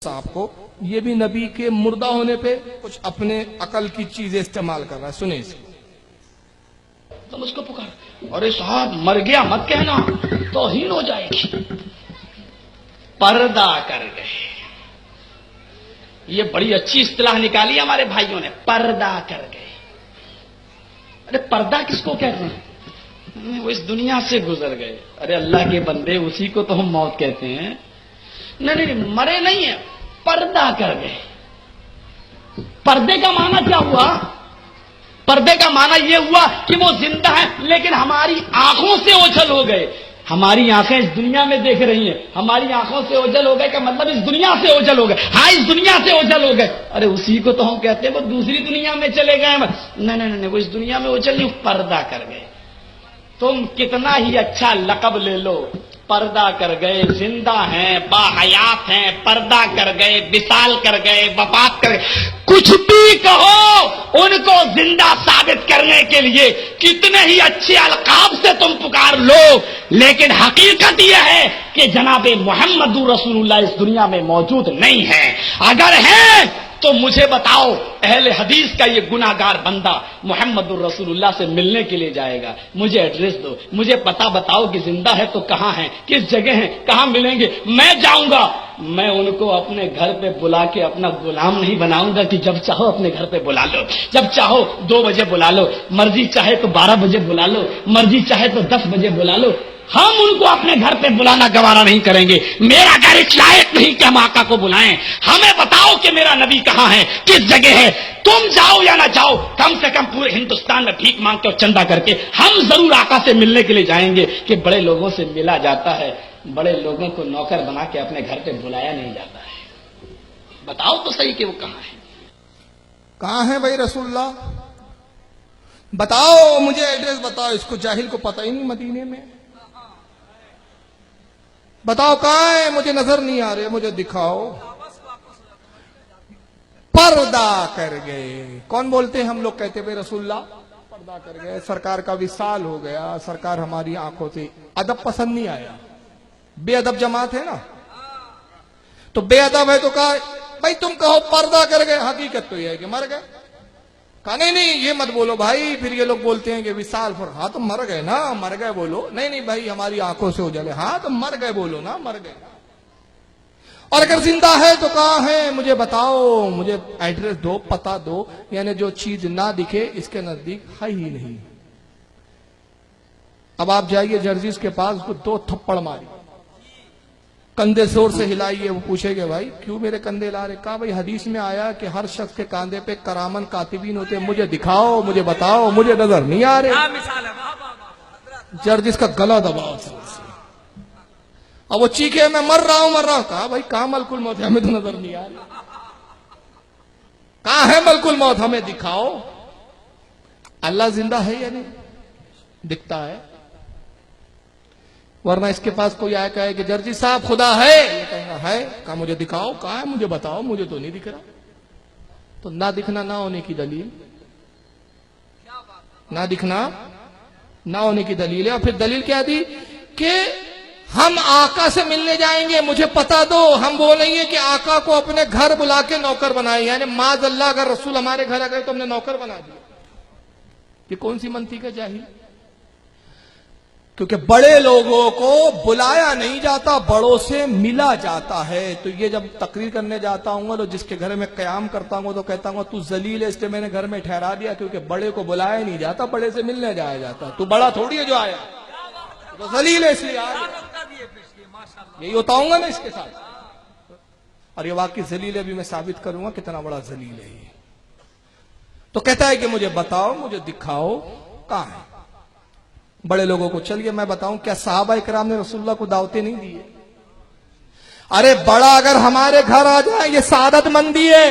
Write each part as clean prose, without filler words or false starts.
साहब को, ये भी नबी के मुर्दा होने पे कुछ अपने अकल की चीजें इस्तेमाल कर रहा है। सुने इसको। तुम उसको पुकार, अरे साहब मर गया मत कहना, तौहीन हो जाएगी। पर्दा कर गए, ये बड़ी अच्छी इस्तिलाह निकाली हमारे भाइयों ने, पर्दा कर गए। अरे पर्दा किसको कहते हैं? वो इस दुनिया से गुजर गए। अरे अल्लाह के बंदे, उसी को तो हम मौत कहते हैं। नहीं नहीं, मरे नहीं है, पर्दा कर गए। पर्दे का माना क्या हुआ? पर्दे का माना यह हुआ कि वो जिंदा है लेकिन हमारी आंखों से ओझल हो गए। हमारी आंखें इस दुनिया में देख रही हैं, हमारी आंखों से ओझल हो गए का मतलब इस दुनिया से ओझल हो गए। हाँ, इस दुनिया से ओझल हो गए। अरे उसी को तो हम कहते हैं वो दूसरी दुनिया में चले गए। नहीं नहीं नहीं, वो इस दुनिया में ओझल नहीं, पर्दा कर गए। तुम कितना ही अच्छा लकब ले लो, पर्दा कर गए। जिंदा हैं, बाहयात हैं, पर्दा कर गए, विशाल कर गए, वफात कर गए, कुछ भी कहो, उनको जिंदा साबित करने के लिए कितने ही अच्छे अलकाब से तुम पुकार लो, लेकिन हकीकत यह है कि जनाबे मोहम्मदुर रसूलुल्लाह इस दुनिया में मौजूद नहीं है। अगर है तो मुझे बताओ, अहले हदीस का ये गुनाहगार बंदा मोहम्मदुर रसूलुल्लाह से मिलने के लिए जाएगा, मुझे एड्रेस दो, मुझे पता बताओ कि जिंदा है तो कहां है, किस जगह है, कहां मिलेंगे, मैं जाऊंगा। मैं उनको अपने घर पे बुला के अपना गुलाम नहीं बनाऊंगा कि जब चाहो अपने घर पे बुला लो, जब चाहो 2 बजे बुला लो, मर्जी चाहे तो 12 बजे बुला लो, मर्जी चाहे तो 10 बजे बुला लो। हम उनको अपने घर पे बुलाना गवारा नहीं करेंगे। मेरा घर इस लायक नहीं कि हम आका को बुलाएं। हमें बताओ कि मेरा नबी कहां है, किस जगह है। तुम जाओ या ना जाओ, कम से कम पूरे हिंदुस्तान में भीख मांग के और चंदा करके हम जरूर आका से मिलने के लिए जाएंगे। कि बड़े लोगों से मिला जाता है, बड़े लोगों को नौकर बना के अपने घर पे बुलाया नहीं जाता है। बताओ तो सही कि वो कहां है। कहां है भाई रसूलुल्लाह? बताओ, मुझे एड्रेस बताओ। इसको जाहिल को पता ही नहीं मदीने में। बताओ कहां है, मुझे नजर नहीं आ रहे, मुझे दिखाओ। पर्दा कर गए। कौन बोलते हैं? हम लोग कहते भाई रसूलुल्लाह पर्दा कर गए, सरकार का विसाल हो गया, सरकार हमारी आंखों से। अदब पसंद नहीं आया, बेअदब जमात है ना, तो बेअदब है तो कहा भाई तुम कहो पर्दा कर गए, हकीकत तो यह है कि मर गए। कहा नहीं नहीं ये मत बोलो भाई, फिर ये लोग बोलते हैं कि विशाल फर। हाँ तो मर गए ना, मर गए बोलो। नहीं नहीं भाई हमारी आंखों से उजले। हाँ तो मर गए बोलो ना, मर गए। और अगर जिंदा है तो कहां है, मुझे बताओ, मुझे एड्रेस दो, पता दो। यानी जो चीज ना दिखे इसके नजदीक है ही नहीं। अब आप जाइए जर्जिस के पास, उसको 2 थप्पड़ मारी, कंधे जोर से हिलाइए। वो पूछेंगे भाई क्यों मेरे कंधे हिला रहे? कहा भाई हदीस में आया कि हर शख्स के कांधे पे करामन कातिबीन होते हैं, मुझे दिखाओ, मुझे बताओ, मुझे नजर नहीं आ रहे। जर्जिस का गला दबाओ। अब वो चीखे मैं मर रहा हूं, मर रहा हूं। कहा भाई कहां मलकुल मौत है, हमें तो नजर नहीं आ रही। कहां है मलकुल मौत, हमें दिखाओ। अल्लाह जिंदा है या नहीं? दिखता है, वरना इसके पास कोई आया कहे कि जर्जी साहब खुदा है, ये कहेगा है। कहा मुझे दिखाओ, कहां है, मुझे बताओ, मुझे तो नहीं दिख रहा। तो ना दिखना ना होने की दलील, ना दिखना ना होने की दलील है। और फिर दलील क्या दी कि हम आका से मिलने जाएंगे, मुझे पता दो। हम बोलेंगे कि आका को अपने घर बुला के नौकर बनाए, यानी माज़अल्लाह अगर रसूल हमारे घर आ गए तो हमने नौकर बना दिया। ये कौन सी मंतिक है जाहिल? क्योंकि बड़े लोगों को बुलाया नहीं जाता, बड़ों से मिला जाता है। तो ये जब तकरीर करने जाता हूँ तो जिसके घर में कयाम करता हूँ तो कहता हूँ तू जलील है इसलिए मैंने घर में ठहरा दिया, क्योंकि बड़े को बुलाया नहीं जाता, बड़े से मिलने जाया जाता। तू बड़ा थोड़ी है जो आया, तो जलील है इसलिए आया। यही बताऊंगा ना इसके साथ। और ये वाकई जलील है, भी मैं साबित करूंगा कितना बड़ा जलील है ये। तो कहता है कि मुझे बताओ, मुझे दिखाओ कहां है। बड़े लोगों को चलिए मैं बताऊं, क्या साहबा इकराम ने रसूलुल्लाह को दावतें नहीं दी है? अरे बड़ा अगर हमारे घर आ जाए ये सादत मंदी है,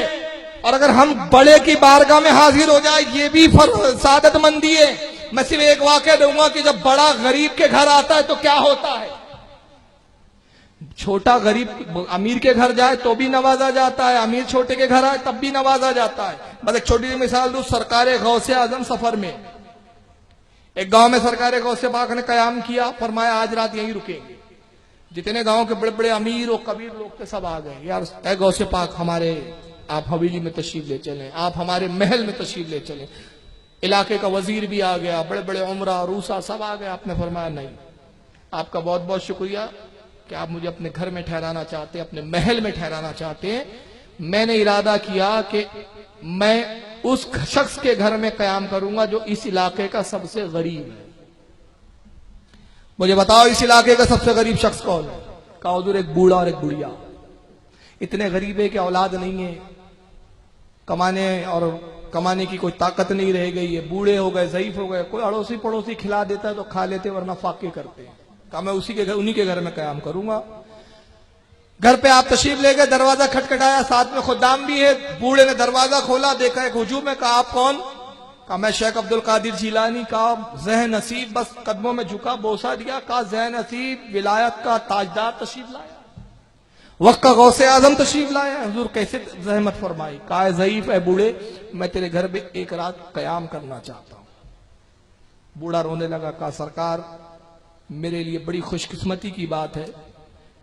और अगर हम बड़े की बारगाह में हाजिर हो जाए ये भी सादत मंदी है। मैं सिर्फ एक वाकया दूंगा कि जब बड़ा गरीब के घर आता है तो क्या होता है। छोटा गरीब अमीर के घर जाए तो भी नवाजा जाता है, अमीर छोटे के घर आए तब भी नवाजा जाता है। बस एक छोटी सी मिसाल दूं, सरकार गौसे आजम सफर में एक गांव में सरकार गौसे पाक ने कयाम किया, फरमाया आज रात यहीं रुकेंगे। जितने गांव के बड़े बड़े अमीर और कबीर लोग थे सब आ गए। यार ऐ गौसे पाक हमारे आप हवेली में तशरीफ ले चलें, आप हमारे महल में तशरीफ ले चलें। इलाके का वजीर भी आ गया, बड़े बड़े उमरा रूसा सब आ गए। आपने फरमाया नहीं, आपका बहुत बहुत शुक्रिया कि आप मुझे अपने घर में ठहराना चाहते हैं, अपने महल में ठहराना चाहते हैं। मैंने इरादा किया कि मैं उस शख्स के घर में कयाम करूंगा जो इस इलाके का सबसे गरीब है। मुझे बताओ इस इलाके का सबसे गरीब शख्स कौन है? कहा हुजूर एक बूढ़ा और एक बुढ़िया। इतने गरीब है कि औलाद नहीं है, कमाने की कोई ताकत नहीं रह गई है, बूढ़े हो गए, ज़ईफ हो गए। कोई अड़ोसी पड़ोसी खिला देता है तो खा लेते, वरना फाके करते हैं। कहा मैं उन्हीं के घर में कयाम करूंगा। घर पे आप तशरीफ ले गए, दरवाजा खटखटाया, साथ में खुदाम भी है। बूढ़े ने दरवाजा खोला, देखा एक हुजूम में। कहा आप कौन? कहा मैं शेख अब्दुल कादिर जिलानी। कहा ज़ह नसीब, बस कदमों में झुका, बोसा दिया। कहा ज़ह नसीब विलायत का ताजदार तशरीफ लाया, वक्त का गौसे आजम तशरीफ लाया। हुजूर कैसे जहमत फरमाई? कहा ज़ईफ है बूढ़े, मैं तेरे घर में एक रात कयाम करना चाहता हूं। बूढ़ा रोने लगा। कहा सरकार मेरे लिए बड़ी खुशकिस्मती की बात है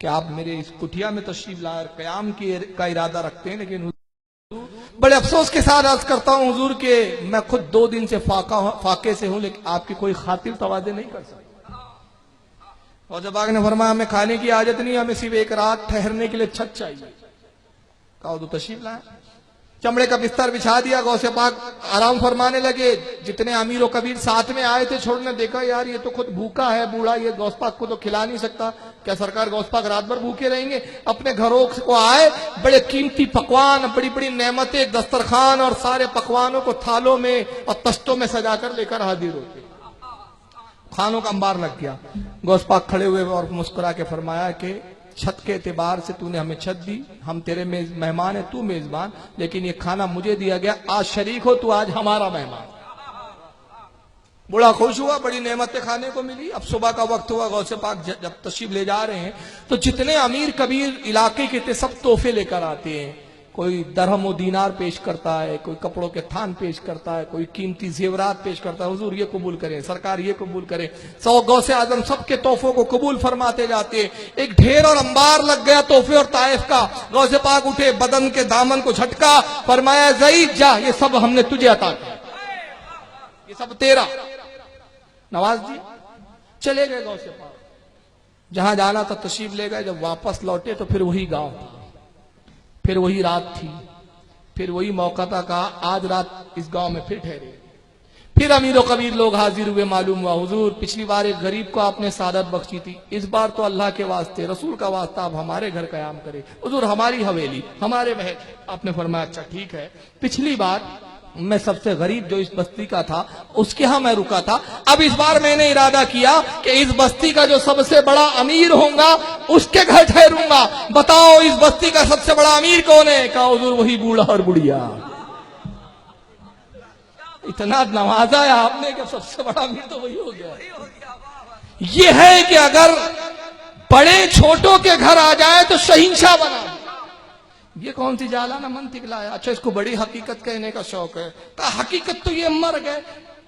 कि आप मेरे इस कुटिया में तशरीफ लाए, कयाम का इरादा रखते हैं, लेकिन बड़े अफसोस के साथ अर्ज करता हूं हुजूर के मैं खुद 2 दिन से फाके से हूं, लेकिन आपकी कोई खातिर तवादे नहीं कर सकता। और जब आग ने फरमाया हमें खाने की आदत नहीं, हमें सिर्फ एक रात ठहरने के लिए छत चाहिए। कहा तो तशरीफ लाए, चमड़े का बिस्तर बिछा दिया। गौसे पाक आराम फरमाने लगे। जितने अमीर और कबीर साथ में आए थे छोड़ने, देखा यार ये तो खुद भूखा है बूढ़ा, ये गौस पाक को तो खिला नहीं सकता। क्या सरकार गौस पाक रात भर भूखे रहेंगे? अपने घरों को आए, बड़े कीमती पकवान, बड़ी बड़ी नेमतें, दस्तरखान और सारे पकवानों को थालों में और तश्तों में सजाकर लेकर हाजिर होते। खानों का अंबार लग गया। गौस पाक खड़े हुए और मुस्कुरा के फरमाया कि छत के एतबार से तूने हमें छत दी, हम तेरे मेहमान है, तू मेजबान, लेकिन ये खाना मुझे दिया गया, आज शरीक हो, तू आज हमारा मेहमान। बड़ा खुश हुआ, बड़ी नेमतें खाने को मिली। अब सुबह का वक्त हुआ, गौसे पाक जब तशरीफ ले जा रहे हैं तो जितने अमीर कबीर इलाके के थे सब तोहफे लेकर आते हैं। कोई दरहम और दीनार पेश करता है, कोई कपड़ों के थान पेश करता है, कोई कीमती जेवरात पेश करता है। हुजूर ये कबूल करें, सरकार ये कबूल करें। 100 गौसे आजम सबके तोहफों को कबूल फरमाते जाते हैं। एक ढेर और अंबार लग गया तोहफे और ताइफ का। गौसे पाक उठे, बदन के दामन को झटका, फरमाया ज़ईद जा, ये सब हमने तुझे अता किया, ये सब तेरा, नवाज दिया। चले गए गौसे पाक, जहां जाना था तशरीफ ले गए। जब वापस लौटे तो फिर वही गांव था, फिर वही रात थी, फिर वही मौका था। कहा आज रात इस गांव में फिर ठहरे। फिर अमीर और कबीर लोग हाजिर हुए। मालूम हुआ हुजूर पिछली बार एक गरीब को आपने सादत बख्शी थी, इस बार तो अल्लाह के वास्ते रसूल का वास्ता आप हमारे घर कयाम करें। हुजूर हमारी हवेली, हमारे महल। आपने फरमाया अच्छा ठीक है, पिछली बार मैं सबसे गरीब जो इस बस्ती का था उसके यहां मैं रुका था, अब इस बार मैंने इरादा किया कि इस बस्ती का जो सबसे बड़ा अमीर होगा उसके घर ठहरूंगा। बताओ इस बस्ती का सबसे बड़ा अमीर कौन है? कहा हुजूर वही बूढ़ा और बुढ़िया। इतना नवाजा है आपने कि सबसे बड़ा अमीर तो वही हो गया। ये है कि अगर बड़े छोटों के घर आ जाए तो शहींशाह बना। ये कौन सी जालाना मंतिक लाया? अच्छा इसको बड़ी हकीकत कहने का शौक है। कहा हकीकत तो ये मर गए,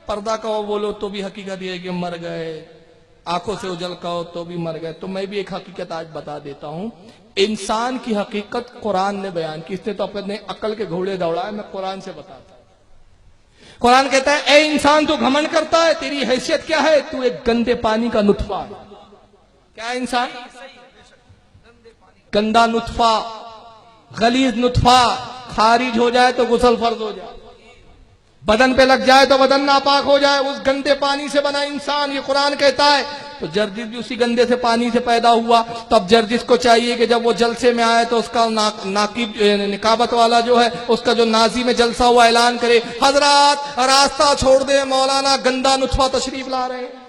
पर्दा कहो बोलो तो भी हकीकत ये कि मर गए, आंखों से उजल कहो तो भी मर गए। तो मैं भी एक हकीकत आज बता देता हूं। इंसान की हकीकत कुरान ने बयान की, इसने तो अपने अक्ल के घोड़े दौड़ाए, मैं कुरान से बताता। कुरान कहता है ए इंसान तू घमंड करता है, तेरी हैसियत क्या है? तू एक गंदे पानी का नुत्फा है। क्या इंसान? गंदा नुत्फा, गलीज नुत्फा, खारिज हो जाए तो गुस्ल फर्ज हो जाए, बदन पे लग जाए तो बदन नापाक हो जाए, उस गंदे पानी से बना इंसान, ये कुरान कहता है। तो जर्जिस भी उसी गंदे से पानी से पैदा हुआ। तब जर्जिस को चाहिए कि जब वो जलसे में आए तो उसका नाकिब निकाबत वाला जो है उसका जो नाजी में जलसा हुआ ऐलान करे, हजरात रास्ता छोड़ दे, मौलाना गंदा नुत्फा तशरीफ ला रहे हैं।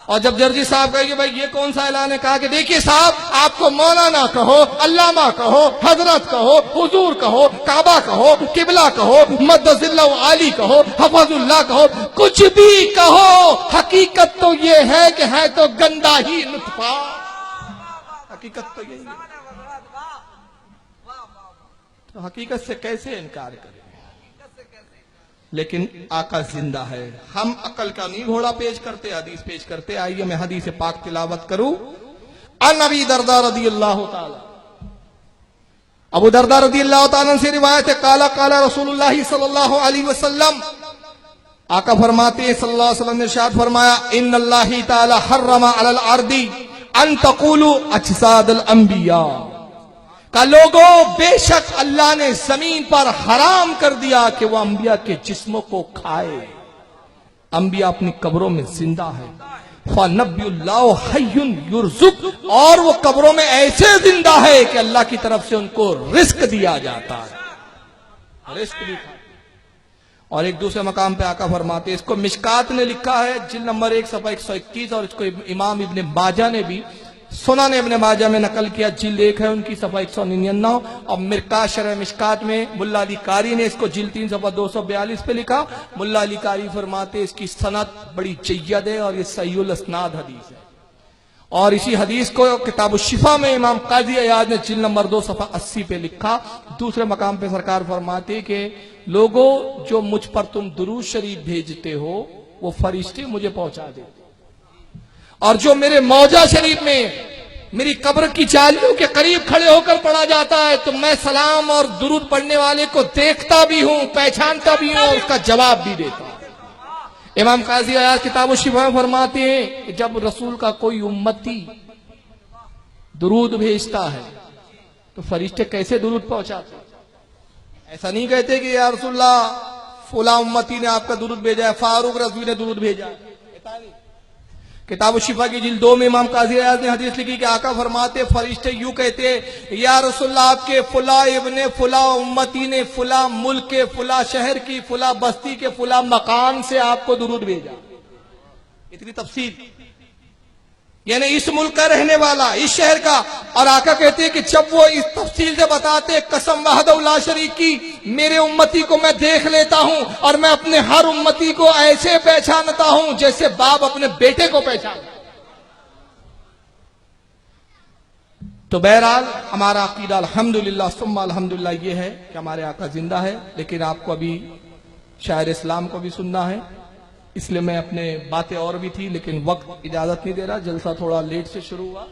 और जब जर्जी साहब कहेंगे भाई ये कौन सा ऐलान है, कहा कि देखिए साहब आपको मौलाना कहो, अल्लामा कहो, हजरत कहो, हुजूर कहो, काबा कहो, किबला कहो, मद्दजिल्लाह आली कहो, हफजुल्लाह कहो, कुछ भी कहो, हकीकत तो ये है कि है तो गंदा ही नुत्फा। हकीकत तो यही है। तो हकीकत से कैसे इनकार करें? लेकिन आका जिंदा है। हम अकल का नहीं घोड़ा पेश करते, हदीस पेश करते। आइए मैं हदीस पाक तिलावत करूं। अन अबी दरदा रदियल्लाहु ताला, अबू दरदा रदियल्लाहु ताला से रिवायत है, काला काला रसूलुल्लाह सल्लल्लाहु अलैहि वसल्लम, आका फरमाते हैं सल्लल्लाहु अलैहि वसल्लम ने इरशाद फरमाया, इन्नल्लाहि ताला हर्रमा अलल अर्दी अन तक़ूलू अजसादल अंबिया, का लोगों बेशक अल्लाह ने जमीन पर हराम कर दिया कि वह अंबिया के जिस्मों को खाए। अंबिया अपनी कब्रों में जिंदा है। फ़नब्युल्लाहु हय्युन युरज़ुक, और वो कब्रों में ऐसे जिंदा है कि अल्लाह की तरफ से उनको रिस्क दिया जाता है, रिस्क भी खाते। और एक दूसरे मकाम पे आका फरमाते, इसको मिशकात ने लिखा है जिल्द नंबर 1 सफ़ा 121, और इसको इमाम इब्ने माजा ने भी सुनन इब्ने माजा में नकल किया, जिल्द 1 है उनकी सफ़ा 199, और मिरकात शरह मिशकात में मुल्ला अली कारी ने इसको जिल्द 3 सफ़ा 242 पे लिखा। मुल्ला अली कारी फरमाते इसकी सनद बड़ी जय्यद है और ये सहीहुल इस्नाद हदीस है। और इसी हदीस को किताब शिफा में इमाम काजी अयाज ने जिल्द नंबर 2 सफ़ा 80 पे लिखा। दूसरे मकाम पे सरकार फरमाते कि लोगों, जो मुझ पर तुम दुरूद शरीफ भेजते हो वो फरिश्ते मुझे पहुंचा देते, और जो मेरे मौजा शरीफ में मेरी कब्र की जालियों के करीब खड़े होकर पढ़ा जाता है तो मैं सलाम और दुरूद पढ़ने वाले को देखता भी हूं, पहचानता भी हूं और उसका जवाब भी देता हूं। इमाम काजी अयाज किताब शिफा में फरमाते हैं कि जब रसूल का कोई उम्मती दुरूद भेजता है तो फरिश्ते कैसे दुरूद पहुंचाते हैं? ऐसा नहीं कहते कि या रसूलल्लाह फुला उम्मती ने आपका दुरूद भेजा है, फारूक रज़वी ने दुरूद भेजा है। किताब शिफा की जिल्द 2 में इमाम काजी अयाज ने हदीस लिखी कि आका फरमाते फरिश्ते यूं कहते, या रसूलल्लाह आपके फुला इब्ने फुला उम्मती ने फुला मुल्क के फुला शहर की फुला बस्ती के फुला मकान से आपको दुरूद भेजा। इतनी तफसील, यानी इस मुल्क का रहने वाला, इस शहर का। और आका कहते हैं कि जब वो इस तफसील से बताते, कसम वहदहु ला शरीक की, मेरे उम्मती को मैं देख लेता हूं और मैं अपने हर उम्मती को ऐसे पहचानता हूं जैसे बाप अपने बेटे को पहचानता। तो बहरहाल हमारा अकीदा अल्हम्दुलिल्लाह सुम्मा अल्हम्दुलिल्लाह ये है कि हमारे आका जिंदा है, लेकिन आपको अभी शायर इस्लाम को भी सुनना है, इसलिए मैं अपने बातें और भी थी लेकिन वक्त इजाजत नहीं दे रहा। जलसा थोड़ा लेट से शुरू हुआ।